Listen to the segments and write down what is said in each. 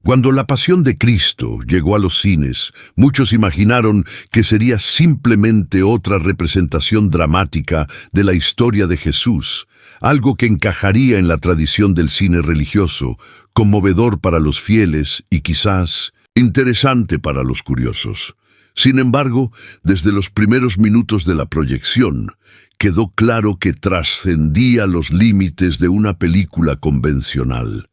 Cuando La Pasión de Cristo llegó a los cines, muchos imaginaron que sería simplemente otra representación dramática de la historia de Jesús, algo que encajaría en la tradición del cine religioso, conmovedor para los fieles y quizás interesante para los curiosos. Sin embargo, desde los primeros minutos de la proyección, quedó claro que trascendía los límites de una película convencional.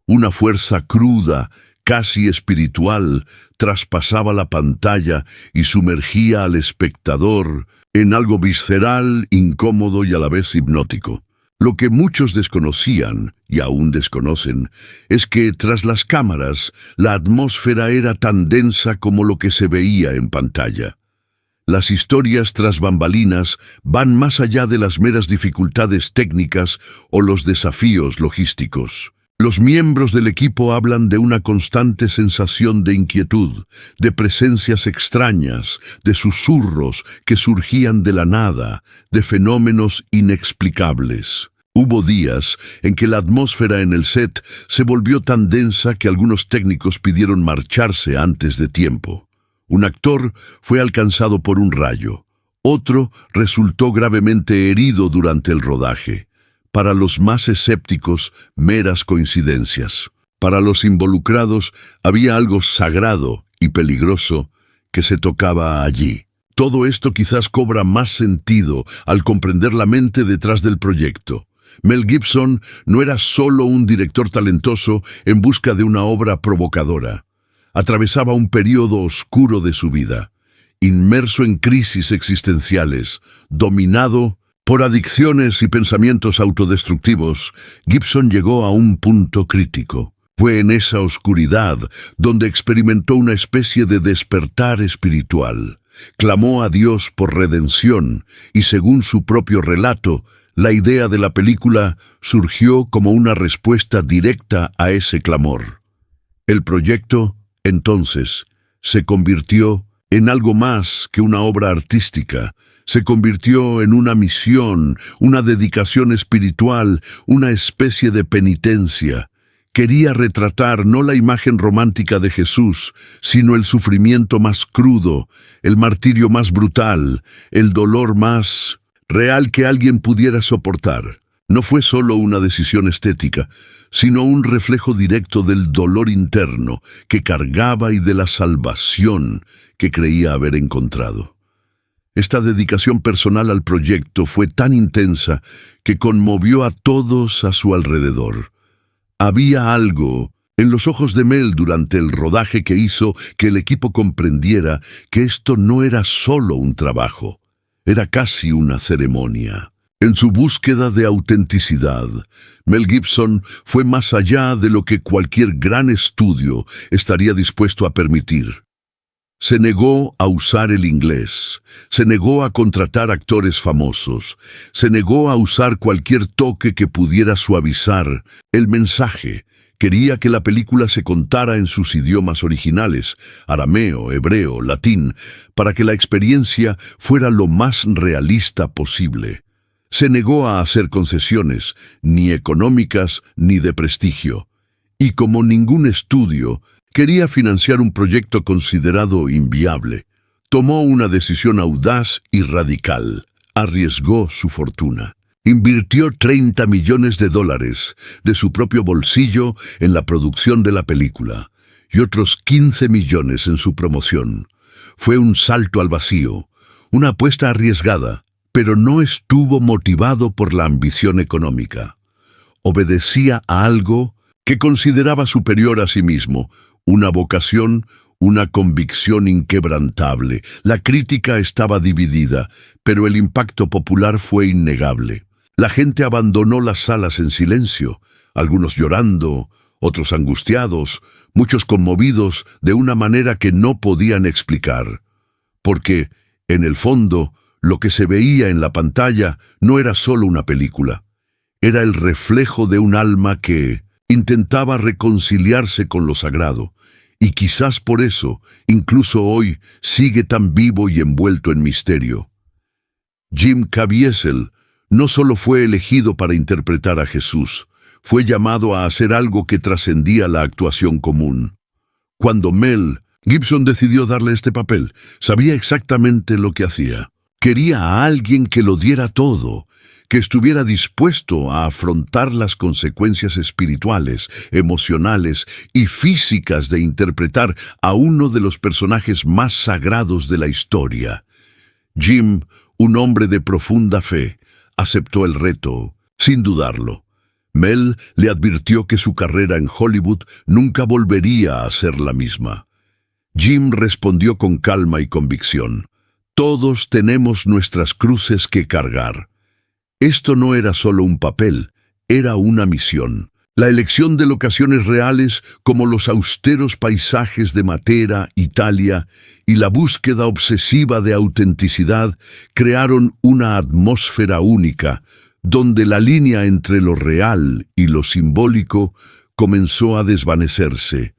Una fuerza cruda, casi espiritual, traspasaba la pantalla y sumergía al espectador en algo visceral, incómodo y a la vez hipnótico. Lo que muchos desconocían, y aún desconocen, es que tras las cámaras la atmósfera era tan densa como lo que se veía en pantalla. Las historias tras bambalinas van más allá de las meras dificultades técnicas o los desafíos logísticos. Los miembros del equipo hablan de una constante sensación de inquietud, de presencias extrañas, de susurros que surgían de la nada, de fenómenos inexplicables. Hubo días en que la atmósfera en el set se volvió tan densa que algunos técnicos pidieron marcharse antes de tiempo. Un actor fue alcanzado por un rayo. Otro resultó gravemente herido durante el rodaje. Para los más escépticos, meras coincidencias. Para los involucrados, había algo sagrado y peligroso que se tocaba allí. Todo esto quizás cobra más sentido al comprender la mente detrás del proyecto. Mel Gibson no era solo un director talentoso en busca de una obra provocadora. Atravesaba un período oscuro de su vida, inmerso en crisis existenciales, dominado por adicciones y pensamientos autodestructivos. Gibson llegó a un punto crítico. Fue en esa oscuridad donde experimentó una especie de despertar espiritual. Clamó a Dios por redención y, según su propio relato, la idea de la película surgió como una respuesta directa a ese clamor. El proyecto, entonces, se convirtió en algo más que una obra artística. Se convirtió en una misión, una dedicación espiritual, una especie de penitencia. Quería retratar no la imagen romántica de Jesús, sino el sufrimiento más crudo, el martirio más brutal, el dolor más real que alguien pudiera soportar. No fue solo una decisión estética, sino un reflejo directo del dolor interno que cargaba y de la salvación que creía haber encontrado. Esta dedicación personal al proyecto fue tan intensa que conmovió a todos a su alrededor. Había algo en los ojos de Mel durante el rodaje que hizo que el equipo comprendiera que esto no era solo un trabajo, era casi una ceremonia. En su búsqueda de autenticidad, Mel Gibson fue más allá de lo que cualquier gran estudio estaría dispuesto a permitir. Se negó a usar el inglés, se negó a contratar actores famosos, se negó a usar cualquier toque que pudiera suavizar el mensaje. Quería que la película se contara en sus idiomas originales, arameo, hebreo, latín, para que la experiencia fuera lo más realista posible. Se negó a hacer concesiones, ni económicas ni de prestigio. Y como ningún estudio, quería financiar un proyecto considerado inviable. Tomó una decisión audaz y radical. Arriesgó su fortuna. Invirtió $30 millones de su propio bolsillo en la producción de la película y otros 15 millones en su promoción. Fue un salto al vacío, una apuesta arriesgada, pero no estuvo motivado por la ambición económica. Obedecía a algo que consideraba superior a sí mismo, una vocación, una convicción inquebrantable. La crítica estaba dividida, pero el impacto popular fue innegable. La gente abandonó las salas en silencio, algunos llorando, otros angustiados, muchos conmovidos de una manera que no podían explicar. Porque, en el fondo, lo que se veía en la pantalla no era solo una película. Era el reflejo de un alma que intentaba reconciliarse con lo sagrado, y quizás por eso, incluso hoy, sigue tan vivo y envuelto en misterio. Jim Caviezel no solo fue elegido para interpretar a Jesús, fue llamado a hacer algo que trascendía la actuación común. Cuando Mel Gibson decidió darle este papel, sabía exactamente lo que hacía. Quería a alguien que lo diera todo, que estuviera dispuesto a afrontar las consecuencias espirituales, emocionales y físicas de interpretar a uno de los personajes más sagrados de la historia. Jim, un hombre de profunda fe, aceptó el reto, sin dudarlo. Mel le advirtió que su carrera en Hollywood nunca volvería a ser la misma. Jim respondió con calma y convicción. Todos tenemos nuestras cruces que cargar. Esto no era solo un papel, era una misión. La elección de locaciones reales, como los austeros paisajes de Matera, Italia, y la búsqueda obsesiva de autenticidad, crearon una atmósfera única, donde la línea entre lo real y lo simbólico comenzó a desvanecerse.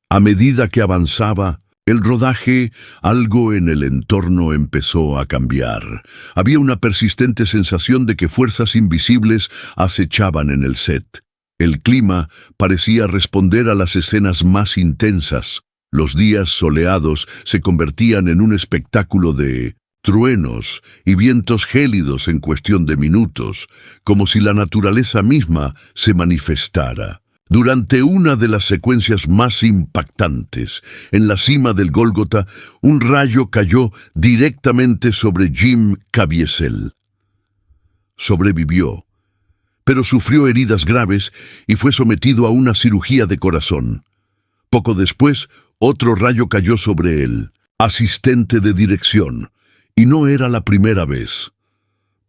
A medida que avanzaba el rodaje, algo en el entorno empezó a cambiar. Había una persistente sensación de que fuerzas invisibles acechaban en el set. El clima parecía responder a las escenas más intensas. Los días soleados se convertían en un espectáculo de truenos y vientos gélidos en cuestión de minutos, como si la naturaleza misma se manifestara. Durante una de las secuencias más impactantes, en la cima del Gólgota, un rayo cayó directamente sobre Jim Caviezel. Sobrevivió, pero sufrió heridas graves y fue sometido a una cirugía de corazón. Poco después, otro rayo cayó sobre él, asistente de dirección, y no era la primera vez.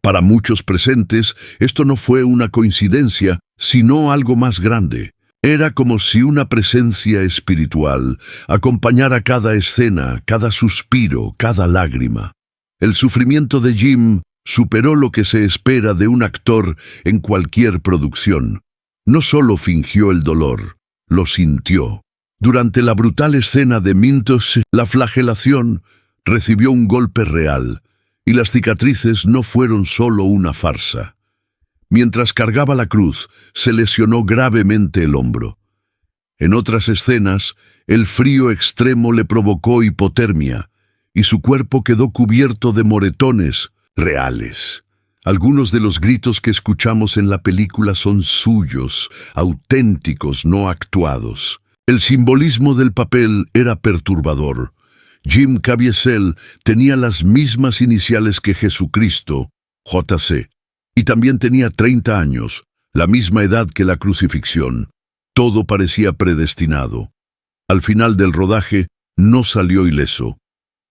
Para muchos presentes, esto no fue una coincidencia, sino algo más grande. Era como si una presencia espiritual acompañara cada escena, cada suspiro, cada lágrima. El sufrimiento de Jim superó lo que se espera de un actor en cualquier producción. No solo fingió el dolor, lo sintió. Durante la brutal escena de Mintos, la flagelación recibió un golpe real, y las cicatrices no fueron solo una farsa. Mientras cargaba la cruz, se lesionó gravemente el hombro. En otras escenas, el frío extremo le provocó hipotermia, y su cuerpo quedó cubierto de moretones reales. Algunos de los gritos que escuchamos en la película son suyos, auténticos, no actuados. El simbolismo del papel era perturbador. Jim Caviezel tenía las mismas iniciales que Jesucristo, JC, y también tenía 30 años, la misma edad que la crucifixión. Todo parecía predestinado. Al final del rodaje, no salió ileso.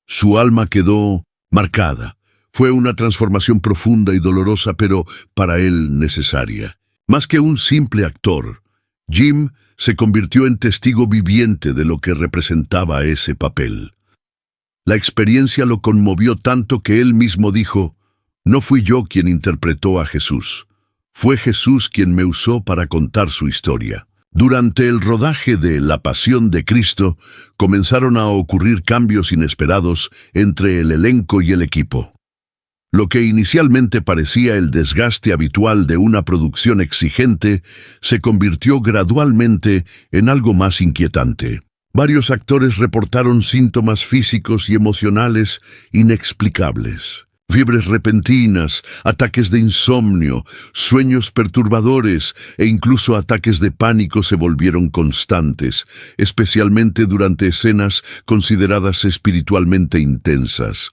Su alma quedó marcada. Fue una transformación profunda y dolorosa, pero para él necesaria. Más que un simple actor, Jim se convirtió en testigo viviente de lo que representaba ese papel. La experiencia lo conmovió tanto que él mismo dijo: «No fui yo quien interpretó a Jesús. Fue Jesús quien me usó para contar su historia». Durante el rodaje de La Pasión de Cristo, comenzaron a ocurrir cambios inesperados entre el elenco y el equipo. Lo que inicialmente parecía el desgaste habitual de una producción exigente, se convirtió gradualmente en algo más inquietante. Varios actores reportaron síntomas físicos y emocionales inexplicables. Fiebres repentinas, ataques de insomnio, sueños perturbadores e incluso ataques de pánico se volvieron constantes, especialmente durante escenas consideradas espiritualmente intensas.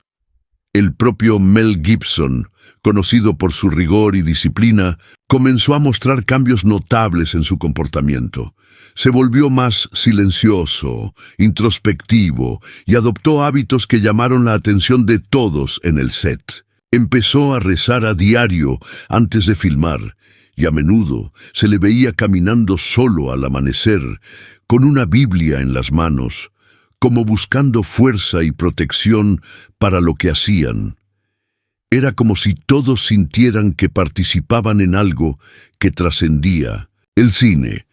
El propio Mel Gibson, conocido por su rigor y disciplina, comenzó a mostrar cambios notables en su comportamiento. Se volvió más silencioso, introspectivo y adoptó hábitos que llamaron la atención de todos en el set. Empezó a rezar a diario antes de filmar y a menudo se le veía caminando solo al amanecer, con una Biblia en las manos, como buscando fuerza y protección para lo que hacían. Era como si todos sintieran que participaban en algo que trascendía. El cine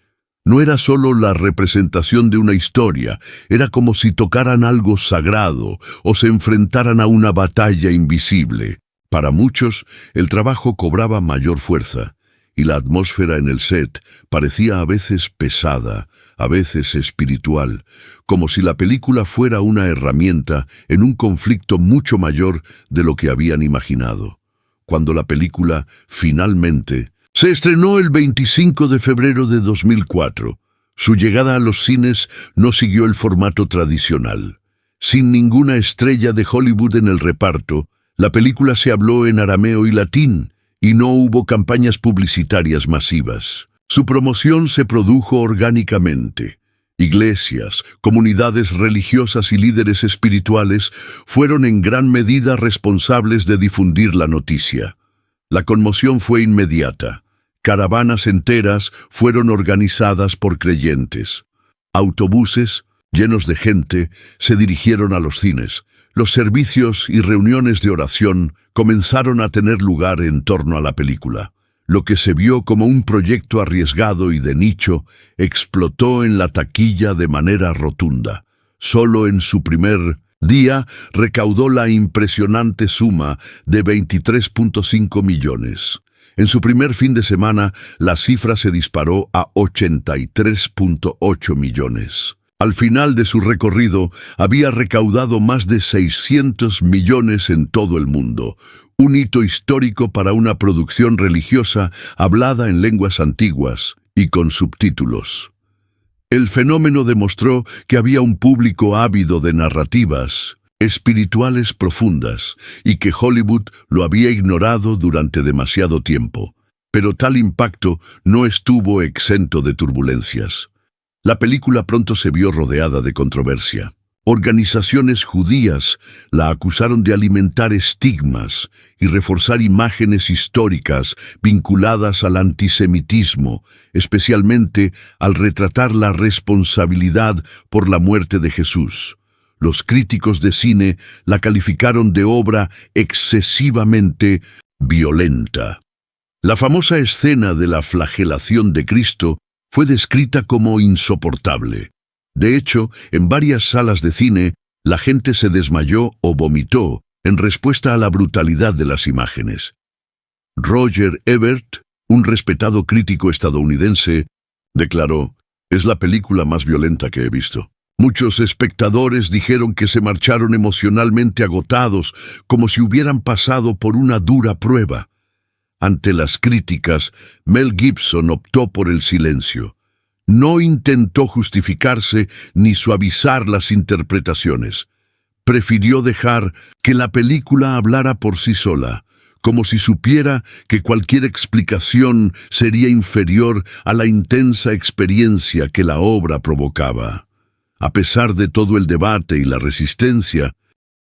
no era solo la representación de una historia, era como si tocaran algo sagrado o se enfrentaran a una batalla invisible. Para muchos, el trabajo cobraba mayor fuerza, y la atmósfera en el set parecía a veces pesada, a veces espiritual, como si la película fuera una herramienta en un conflicto mucho mayor de lo que habían imaginado. Cuando la película finalmente se estrenó el 25 de febrero de 2004, su llegada a los cines no siguió el formato tradicional. Sin ninguna estrella de Hollywood en el reparto, la película se habló en arameo y latín, y no hubo campañas publicitarias masivas. Su promoción se produjo orgánicamente. Iglesias, comunidades religiosas y líderes espirituales fueron en gran medida responsables de difundir la noticia. La conmoción fue inmediata. Caravanas enteras fueron organizadas por creyentes. Autobuses, llenos de gente, se dirigieron a los cines. Los servicios y reuniones de oración comenzaron a tener lugar en torno a la película. Lo que se vio como un proyecto arriesgado y de nicho explotó en la taquilla de manera rotunda. Solo en su primer día recaudó la impresionante suma de 23.5 millones. En su primer fin de semana, la cifra se disparó a 83.8 millones. Al final de su recorrido, había recaudado más de 600 millones en todo el mundo, un hito histórico para una producción religiosa hablada en lenguas antiguas y con subtítulos. El fenómeno demostró que había un público ávido de narrativas espirituales profundas y que Hollywood lo había ignorado durante demasiado tiempo. Pero tal impacto no estuvo exento de turbulencias. La película pronto se vio rodeada de controversia. Organizaciones judías la acusaron de alimentar estigmas y reforzar imágenes históricas vinculadas al antisemitismo, especialmente al retratar la responsabilidad por la muerte de Jesús. Los críticos de cine la calificaron de obra excesivamente violenta. La famosa escena de la flagelación de Cristo fue descrita como insoportable. De hecho, en varias salas de cine, la gente se desmayó o vomitó en respuesta a la brutalidad de las imágenes. Roger Ebert, un respetado crítico estadounidense, declaró: «Es la película más violenta que he visto». Muchos espectadores dijeron que se marcharon emocionalmente agotados, como si hubieran pasado por una dura prueba. Ante las críticas, Mel Gibson optó por el silencio. No intentó justificarse ni suavizar las interpretaciones. Prefirió dejar que la película hablara por sí sola, como si supiera que cualquier explicación sería inferior a la intensa experiencia que la obra provocaba. A pesar de todo el debate y la resistencia,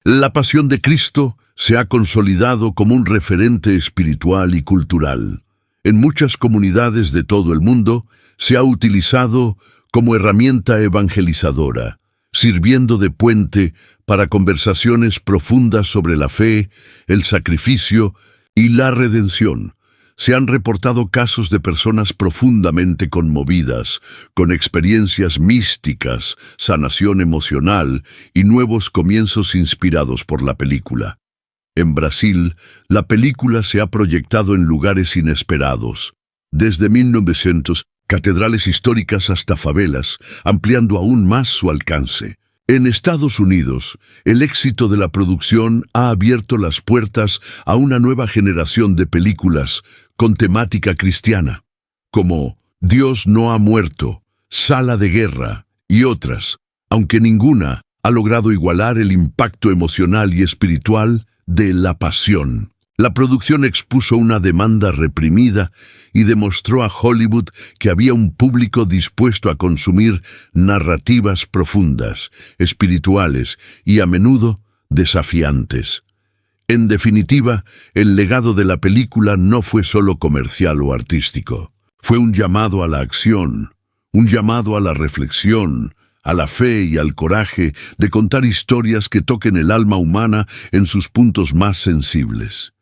La Pasión de Cristo se ha consolidado como un referente espiritual y cultural. En muchas comunidades de todo el mundo se ha utilizado como herramienta evangelizadora, sirviendo de puente para conversaciones profundas sobre la fe, el sacrificio y la redención. Se han reportado casos de personas profundamente conmovidas, con experiencias místicas, sanación emocional y nuevos comienzos inspirados por la película. En Brasil, la película se ha proyectado en lugares inesperados, desde 1900, catedrales históricas hasta favelas, ampliando aún más su alcance. En Estados Unidos, el éxito de la producción ha abierto las puertas a una nueva generación de películas con temática cristiana, como Dios no ha muerto, Sala de Guerra y otras, aunque ninguna ha logrado igualar el impacto emocional y espiritual de La Pasión. La producción expuso una demanda reprimida y demostró a Hollywood que había un público dispuesto a consumir narrativas profundas, espirituales y a menudo desafiantes. En definitiva, el legado de la película no fue solo comercial o artístico. Fue un llamado a la acción, un llamado a la reflexión, a la fe y al coraje de contar historias que toquen el alma humana en sus puntos más sensibles.